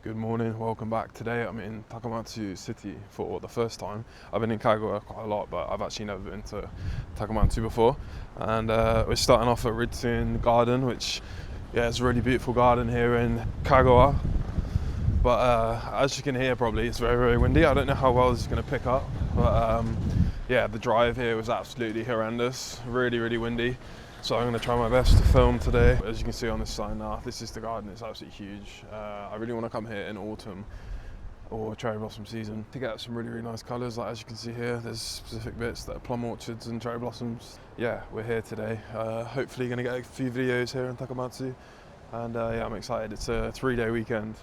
Good morning, welcome back. Today I'm in Takamatsu city for the first time. I've been in Kagoya quite a lot, but I've actually never been to Takamatsu before. And we're starting off at Ritsurin Garden, which, yeah, it's a really beautiful garden here in Kagoya. But as you can hear probably, it's very, very windy. I don't know how well this is going to pick up, but yeah, the drive here was absolutely horrendous. Really, really windy. So I'm going to try my best to film today. As you can see on this sign now, this is the garden. It's absolutely huge. I really want to come here in autumn or cherry blossom season to get some really, really nice colours. Like as you can see here, there's specific bits that are plum orchards and cherry blossoms. Yeah, we're here today. Hopefully going to get a few videos here in Takamatsu. And yeah, I'm excited. It's a 3-day weekend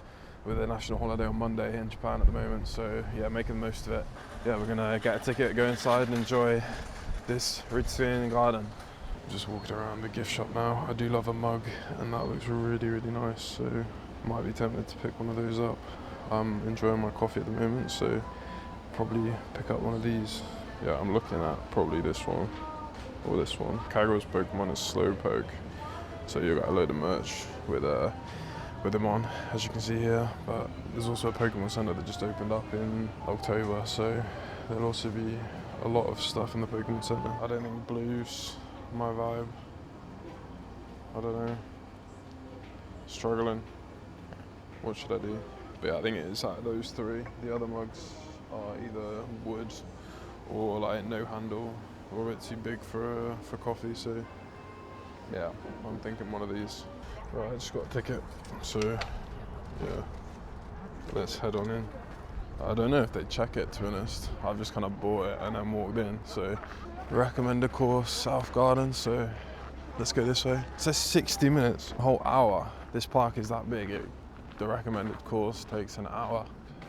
with a national holiday on Monday in Japan at the moment. So yeah, making the most of it. Yeah, we're going to get a ticket, go inside and enjoy this Ritsurin Garden. Just walking around the gift shop now. I do love a mug and that looks really, really nice, so might be tempted to pick one of those up. I'm enjoying my coffee at the moment, so probably pick up one of these. Yeah, I'm looking at probably this one or this one. Kago's Pokemon is Slowpoke, so you got a load of merch with them on, as you can see here. But there's also a Pokemon Center that just opened up in October, so there'll also be a lot of stuff in the Pokemon Center. I don't think blue's my vibe. I don't know. Struggling. What should I do? But yeah, I think it is out of those three. The other mugs are either wood or like no handle or a bit too big for coffee. So yeah, I'm thinking one of these. Right, I just got a ticket. So yeah, let's head on in. I don't know if they check it, to be honest. I've just kind of bought it and then walked in. So recommended course, South Garden, so let's go this way. It says 60 minutes, a whole hour. This park is that big, the recommended course takes an hour.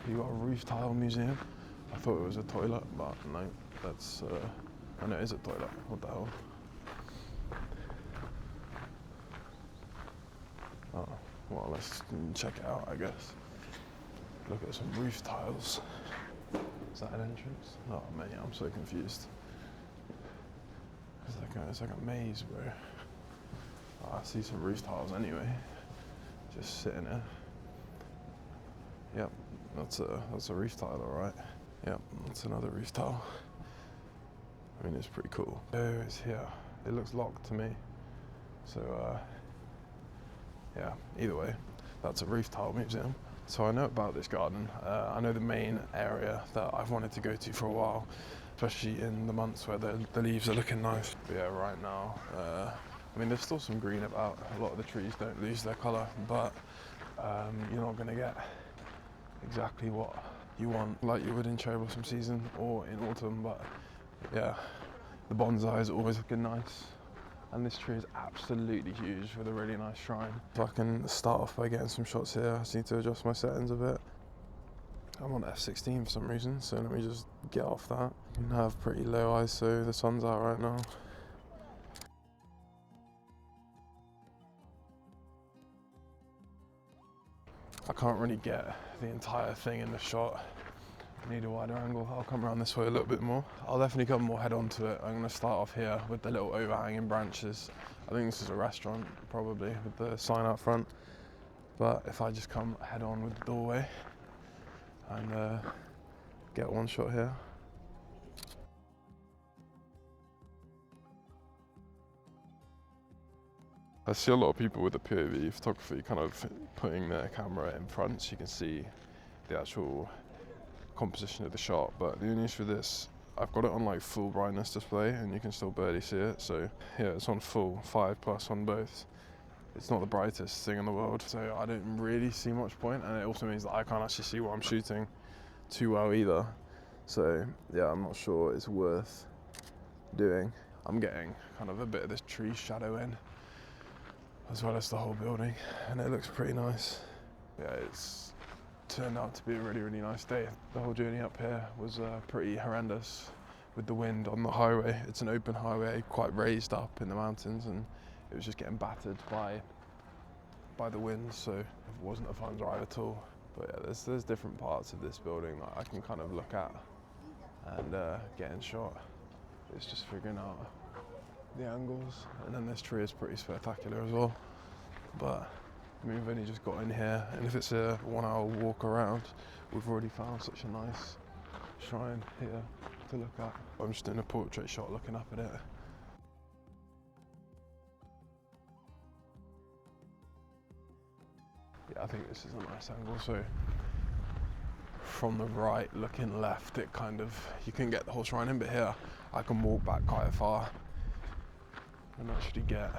You got a roof tile museum. I thought it was a toilet, but no, that's, and it is a toilet, what the hell? Oh, well, let's check it out, I guess. Look at some roof tiles. Is that an entrance? Oh man, I'm so confused. It's like a maze, bro. Oh, I see some roof tiles anyway. Just sitting there. Yep, that's a roof tile, alright. Yep, that's another roof tile. I mean, it's pretty cool. Oh, it's here. It looks locked to me. So, yeah, either way, that's a roof tile museum. So I know about this garden. I know the main area that I've wanted to go to for a while, especially in the months where the leaves are looking nice. But yeah, right now, I mean, there's still some green about. A lot of the trees don't lose their colour, but you're not going to get exactly what you want, like you would in cherry blossom season or in autumn. But yeah, the bonsai is always looking nice. And this tree is absolutely huge with a really nice shrine. So I can start off by getting some shots here. I just need to adjust my settings a bit. I'm on F16 for some reason, so let me just get off that. You can have pretty low ISO, the sun's out right now. I can't really get the entire thing in the shot. I need a wider angle. I'll come around this way a little bit more. I'll definitely come more head on to it. I'm gonna start off here with the little overhanging branches. I think this is a restaurant, probably, with the sign out front. But if I just come head on with the doorway and get one shot here. I see a lot of people with the POV photography kind of putting their camera in front so you can see the actual composition of the shot, but the only issue with this, I've got it on like full brightness display and you can still barely see it. So yeah, it's on full 5+ on both. It's not the brightest thing in the world, so I don't really see much point, and it also means that I can't actually see what I'm shooting too well either. So yeah, I'm not sure it's worth doing. I'm getting kind of a bit of this tree shadow in as well as the whole building, and it looks pretty nice. Yeah, it's turned out to be a really, really nice day. The whole journey up here was pretty horrendous with the wind on the highway. It's an open highway, quite raised up in the mountains, and it was just getting battered by the wind, so it wasn't a fun drive at all. But yeah, there's different parts of this building that I can kind of look at and get in shot. It's just figuring out the angles, and then this tree is pretty spectacular as well. But I mean, we've only just got in here, and if it's a 1 hour walk around, we've already found such a nice shrine here to look at. I'm just doing a portrait shot looking up at it. Yeah, I think this is a nice angle. So from the right looking left, it kind of, you can get the whole shrine in, but here I can walk back quite far and actually get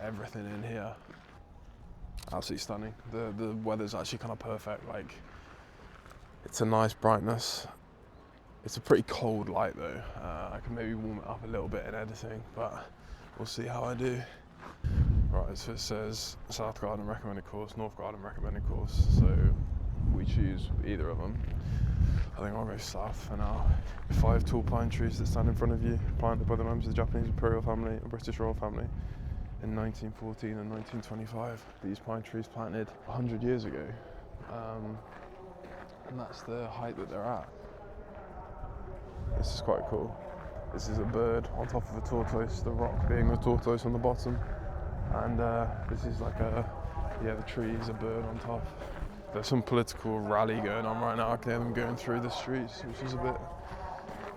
everything in here. Absolutely stunning. The weather's actually kind of perfect. Like, it's a nice brightness. It's a pretty cold light though. I can maybe warm it up a little bit in editing, but we'll see how I do. Right, so it says South Garden recommended course, North Garden recommended course. So we choose either of them. I think I'll go south for now. 5 tall pine trees that stand in front of you, planted by the members of the Japanese imperial family and British royal family in 1914 and 1925. These pine trees planted 100 years ago, and that's the height that they're at. This is quite cool. This is a bird on top of a tortoise, the rock being the tortoise on the bottom, and this is like the tree is a bird on top. There's some political rally going on right now. I can hear them going through the streets, which is a bit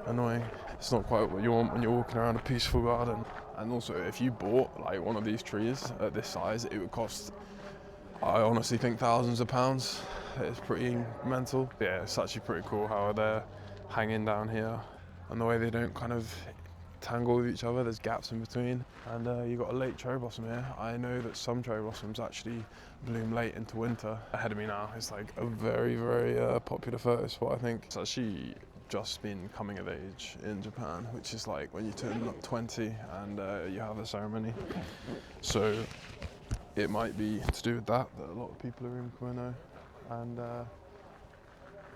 annoying. It's not quite what you want when you're walking around a peaceful garden. And also, if you bought like one of these trees at this size, it would cost, I honestly think, thousands of pounds. It's pretty mental. Yeah, it's actually pretty cool how they're hanging down here, and the way they don't kind of tangle with each other. There's gaps in between, and you've got a late cherry blossom here. I know that some cherry blossoms actually bloom late into winter. Ahead of me now is like a very, very popular photo spot. I think it's actually just been coming of age in Japan, which is like when you turn 20 and you have a ceremony. So it might be to do with that a lot of people are in kimono and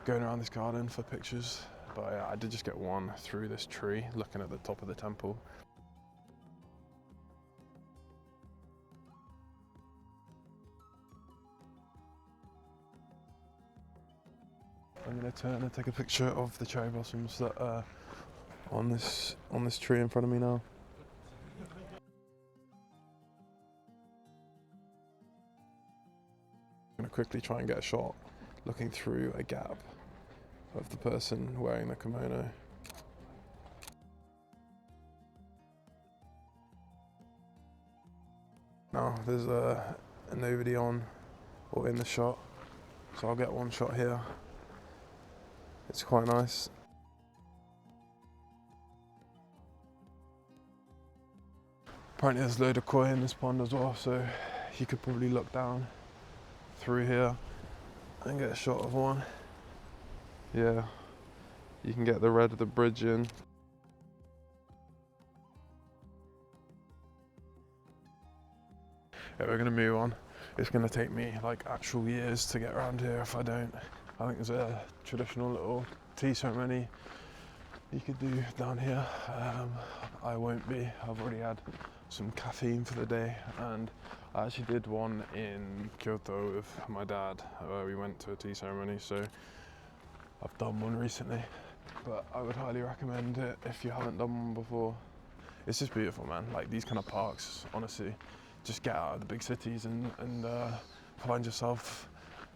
going around this garden for pictures. But I did just get one through this tree, looking at the top of the temple. I'm going to turn and take a picture of the cherry blossoms that are on this tree in front of me now. I'm going to quickly try and get a shot looking through a gap of the person wearing the kimono. Now there's nobody on or in the shot, so I'll get one shot here. It's quite nice. Apparently there's a load of koi in this pond as well, so you could probably look down through here and get a shot of one. Yeah, you can get the red of the bridge in. Yeah, we're gonna move on. It's gonna take me like actual years to get around here if I don't. I think there's a traditional little tea ceremony you could do down here. I won't be. I've already had some caffeine for the day, and I actually did one in Kyoto with my dad. We went to a tea ceremony, so I've done one recently, but I would highly recommend it if you haven't done one before. It's just beautiful, man. Like these kind of parks, honestly, just get out of the big cities and find yourself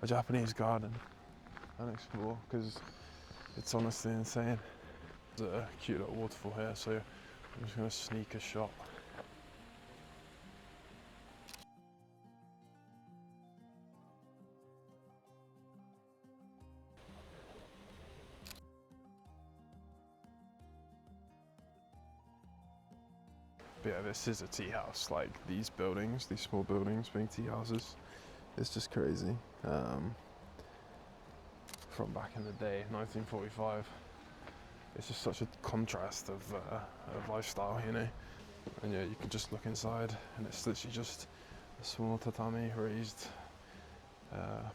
a Japanese garden and explore, because it's honestly insane. There's a cute little waterfall here, so I'm just going to sneak a shot. But yeah, this is a tea house. Like these buildings, these small buildings being tea houses, it's just crazy. From back in the day, 1945. It's just such a contrast of lifestyle, you know. And yeah, you can just look inside, and it's literally just a small tatami raised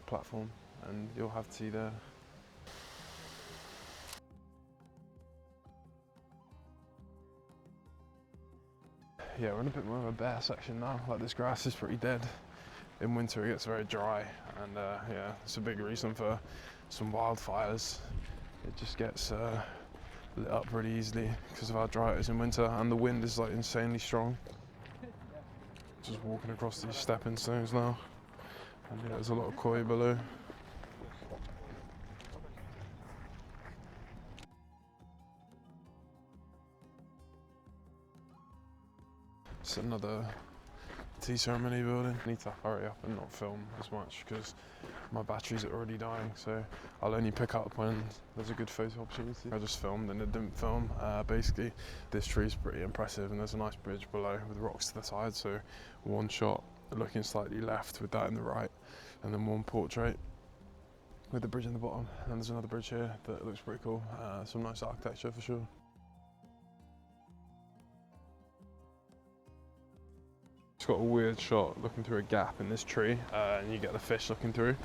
platform, and you'll have tea there. Yeah, we're in a bit more of a bare section now. Like this grass is pretty dead. In winter it gets very dry, and yeah, it's a big reason for some wildfires. It just gets lit up pretty easily because of how dry it is in winter, and the wind is like insanely strong. Just walking across these stepping stones now. And yeah, there's a lot of koi below. It's another tea ceremony building. I need to hurry up and not film as much because my batteries are already dying, so I'll only pick up when there's a good photo opportunity. I just filmed and it didn't film. Basically, this tree is pretty impressive and there's a nice bridge below with rocks to the side, so one shot looking slightly left with that in the right, and then one portrait with the bridge in the bottom. And there's another bridge here that looks pretty cool. Some nice architecture for sure. It's got a weird shot looking through a gap in this tree, and you get the fish looking through.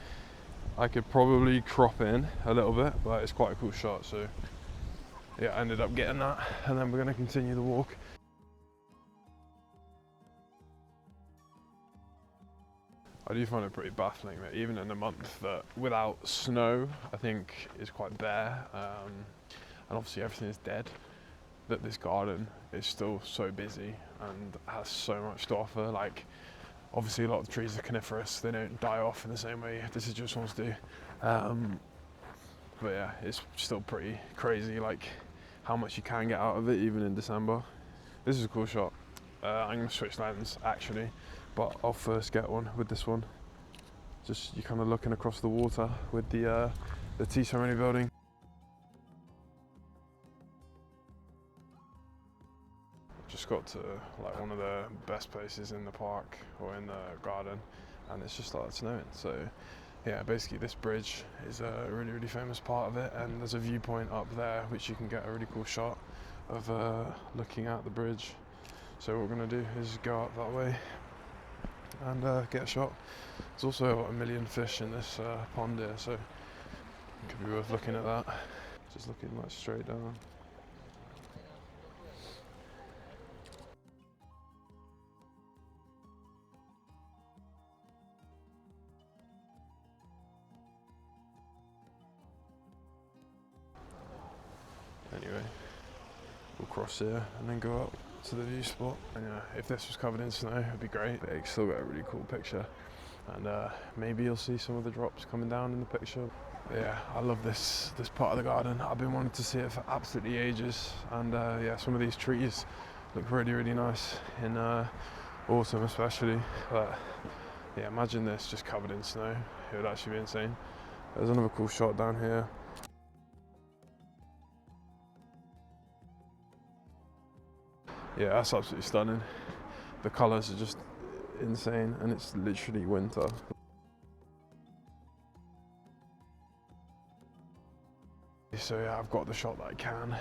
I could probably crop in a little bit, but it's quite a cool shot, so yeah, I ended up getting that, and then we're going to continue the walk. I do find it pretty baffling that even in a month that without snow, I think is quite bare, and obviously everything is dead, that this garden is still so busy and has so much to offer. Like, obviously a lot of the trees are coniferous, they don't die off in the same way deciduous ones do. But yeah, it's still pretty crazy, like how much you can get out of it even in December. This is a cool shot. I'm gonna switch lens actually, but I'll first get one with this one. Just you kind of looking across the water with the tea ceremony building. Just got to like one of the best places in the park or in the garden, and it's just started snowing. So yeah, basically this bridge is a really famous part of it, and there's a viewpoint up there which you can get a really cool shot of looking at the bridge. So what we're gonna do is go up that way and get a shot. There's also about 1 million fish in this pond here, so it could be worth looking at that. Just looking like straight down. Anyway, we'll cross here and then go up to the view spot. And yeah, if this was covered in snow, it'd be great. But it's still got a really cool picture, and maybe you'll see some of the drops coming down in the picture. But yeah, I love this part of the garden. I've been wanting to see it for absolutely ages, and yeah, some of these trees look really nice in autumn especially. But yeah, imagine this just covered in snow. It would actually be insane. There's another cool shot down here. Yeah, that's absolutely stunning. The colours are just insane, and it's literally winter. So yeah, I've got the shot that I can,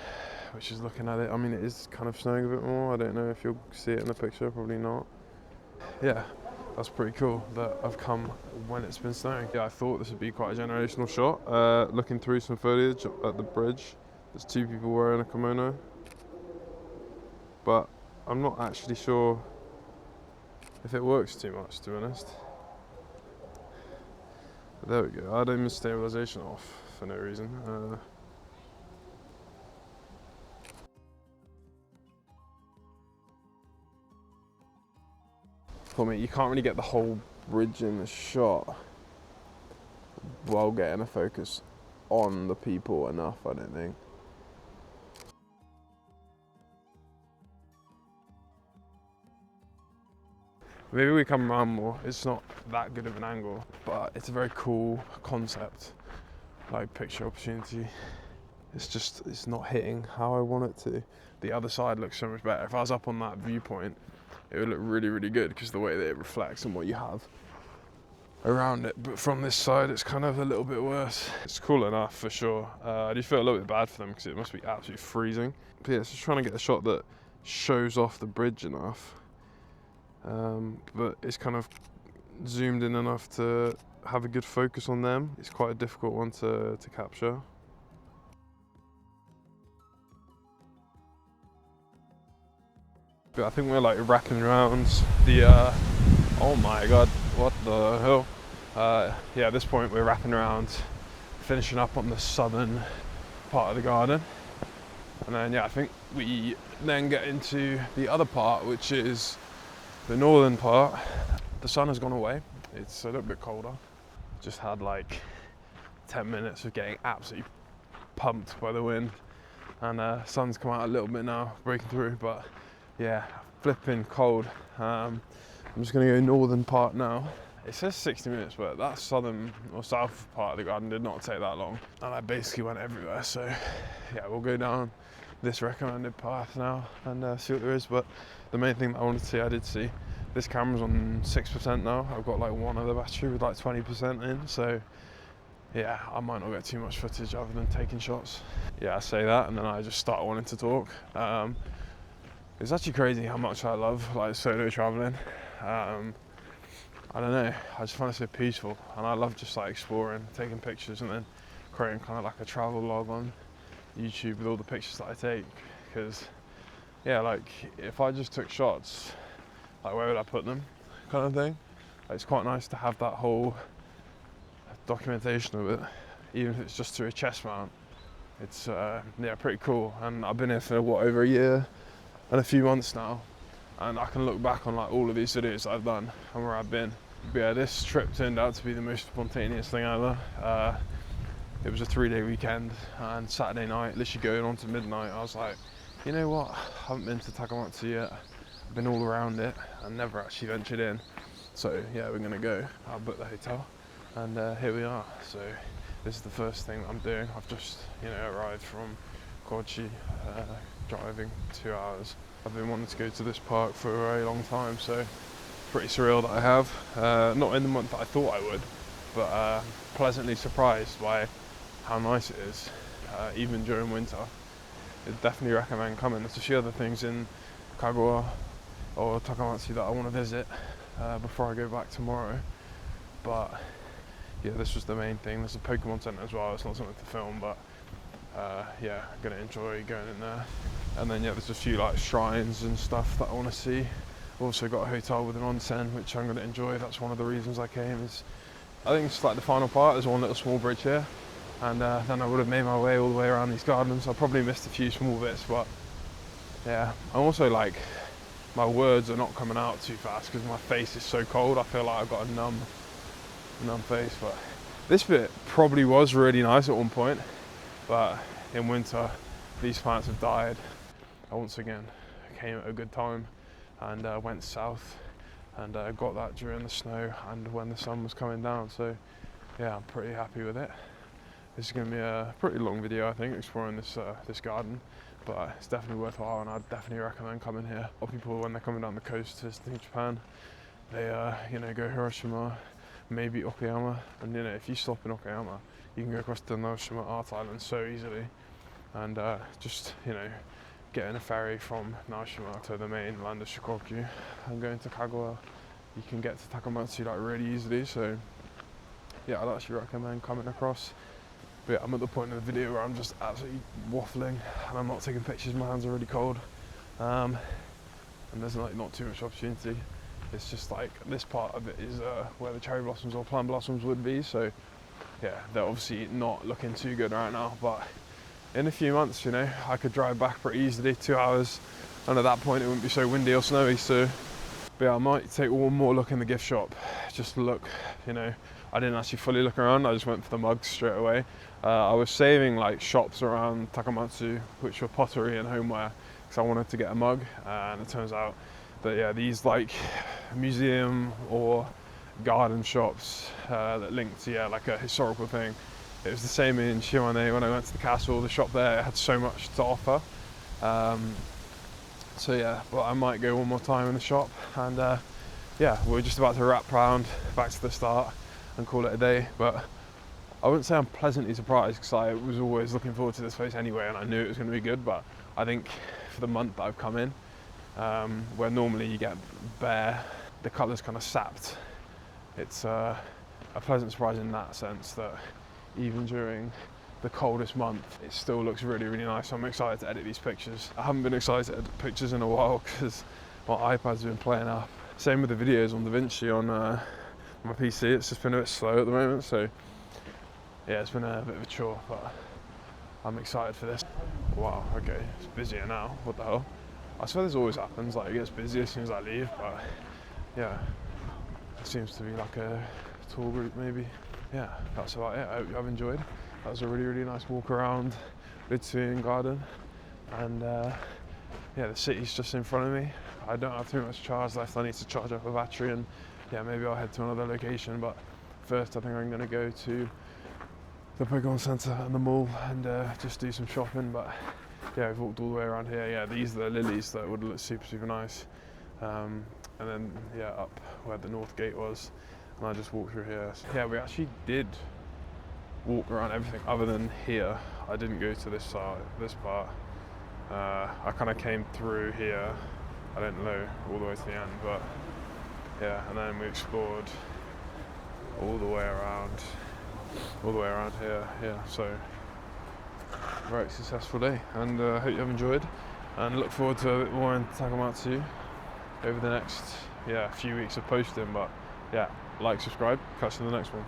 which is looking at it. I mean, it is kind of snowing a bit more. I don't know if you'll see it in the picture, probably not. Yeah, that's pretty cool that I've come when it's been snowing. Yeah, I thought this would be quite a generational shot. Looking through some foliage at the bridge, there's 2 people wearing a kimono. But I'm not actually sure if it works too much, to be honest. But there we go. I had aim stabilization off for no reason. For me, you can't really get the whole bridge in the shot while getting a focus on the people enough, I don't think. Maybe we come around more. It's not that good of an angle, but it's a very cool concept, like picture opportunity. It's not hitting how I want it to. The other side looks so much better. If I was up on that viewpoint, it would look really good because the way that it reflects and what you have around it. But from this side, it's kind of a little bit worse. It's cool enough for sure. I do feel a little bit bad for them because it must be absolutely freezing. But yeah, it's just trying to get a shot that shows off the bridge enough. But it's kind of zoomed in enough to have a good focus on them. It's quite a difficult one to capture. But I think we're like wrapping around the, oh my god, what the hell? Yeah, at this point we're wrapping around, finishing up on the southern part of the garden. And then yeah, I think we then get into the other part, which is the northern part. The sun has gone away, it's a little bit colder. Just had like 10 minutes of getting absolutely pumped by the wind, and sun's come out a little bit now, breaking through, but yeah, flipping cold. I'm just gonna go northern part now. It says 60 minutes, but that southern or south part of the garden did not take that long, and I basically went everywhere. So yeah, we'll go down this recommended path now and see what there is. But the main thing that I wanted to see, I did see. This camera's on 6% now. I've got like one other battery with like 20% in, so yeah, I might not get too much footage other than taking shots. Yeah, I say that and then I just start wanting to talk. It's actually crazy how much I love like solo traveling. I don't know, I just find it so peaceful, and I love just like exploring, taking pictures and then creating kind of like a travel log on YouTube with all the pictures that I take. Because yeah, like if I just took shots, like where would I put them, kind of thing. Like, it's quite nice to have that whole documentation of it, even if it's just through a chest mount. It's yeah, pretty cool. And I've been here for what, over a year and a few months now, and I can look back on like all of these videos that I've done and where I've been. But yeah, this trip turned out to be the most spontaneous thing ever. It was a 3-day weekend, and Saturday night, literally going on to midnight, I was like, you know what, I haven't been to Takamatsu yet. I've been all around it and never actually ventured in. So yeah, we're gonna go. I'll book the hotel, and here we are. So this is the first thing that I'm doing. I've just, you know, arrived from Kochi, driving 2 hours. I've been wanting to go to this park for a very long time, so pretty surreal that I have. Not in the month that I thought I would, but pleasantly surprised by how nice it is, even during winter. I'd definitely recommend coming. There's a few other things in Kagoa or Takamatsu that I want to visit before I go back tomorrow, but yeah, this was the main thing. There's a Pokemon Center as well. It's not something to film, but yeah, I'm gonna enjoy going in there. And then yeah, there's a few like shrines and stuff that I want to see. Also got a hotel with an onsen, which I'm gonna enjoy. That's one of the reasons I came. I think it's like the final part. There's one little small bridge here, and then I would have made my way all the way around these gardens. I probably missed a few small bits, but yeah. I'm also like, my words are not coming out too fast because my face is so cold. I feel like I've got a numb face. But this bit probably was really nice at one point, but in winter these plants have died. I once again came at a good time and went south and got that during the snow and when the sun was coming down. So yeah, I'm pretty happy with it. This is going to be a pretty long video, I think, exploring this garden, but it's definitely worthwhile, and I'd definitely recommend coming here. A lot of people, when they're coming down the coast to Japan, they you know, go Hiroshima, maybe Okayama, and you know, if you stop in Okayama, you can go across to Naoshima Art Island so easily, and just, you know, getting a ferry from Naoshima to the main land of Shikoku and going to Kagoa, you can get to Takamatsu like really easily. So yeah, I'd actually recommend coming across. But yeah, I'm at the point in the video where I'm just absolutely waffling and I'm not taking pictures, my hands are really cold, and there's like not too much opportunity. It's just like this part of it is where the cherry blossoms or plum blossoms would be, so yeah, they're obviously not looking too good right now, but in a few months, you know, I could drive back pretty easily, 2 hours, and at that point it wouldn't be so windy or snowy. So but yeah, I might take one more look in the gift shop, just to look, you know. I didn't actually fully look around, I just went for the mugs straight away. I was saving like shops around Takamatsu, which were pottery and homeware, because I wanted to get a mug, and it turns out that yeah, these like museum or garden shops that link to yeah, like a historical thing. It was the same in Shimane when I went to the castle. The shop there had so much to offer. So yeah, but I might go one more time in the shop, and yeah, we're just about to wrap round back to the start and call it a day. But I wouldn't say I'm pleasantly surprised, because I was always looking forward to this place anyway, and I knew it was going to be good. But I think for the month that I've come in, where normally you get bare, the colour's kind of sapped, it's a pleasant surprise in that sense that even during the coldest month it still looks really, really nice. I'm excited to edit these pictures. I haven't been excited to edit pictures in a while because my iPad's been playing up. Same with the videos on DaVinci on my PC. It's just been a bit slow at the moment, so yeah, it's been a bit of a chore, but I'm excited for this. Wow, okay, it's busier now. What the hell? I swear this always happens, like it gets busy as soon as I leave, but yeah. seems to be like a tour group maybe. Yeah, that's about it. I hope you have enjoyed. That was a really nice walk around Ritsurin Garden, and yeah, the city's just in front of me. I don't have too much charge left. I need to charge up a battery, and yeah, maybe I'll head to another location, but first I think I'm going to go to the Pokemon Center and the mall and just do some shopping. But yeah, we've walked all the way around here. Yeah, these are the lilies that would look super nice, and then yeah, up where the north gate was, and I just walked through here. So, yeah, we actually did walk around everything other than here. I didn't go to this side, this part. I kind of came through here. I didn't go all the way to the end, but yeah, and then we explored all the way around here. Yeah, so very successful day, and hope you have enjoyed, and look forward to a bit more in Takamatsu over the next few weeks of posting. But yeah, like, subscribe, catch you in the next one.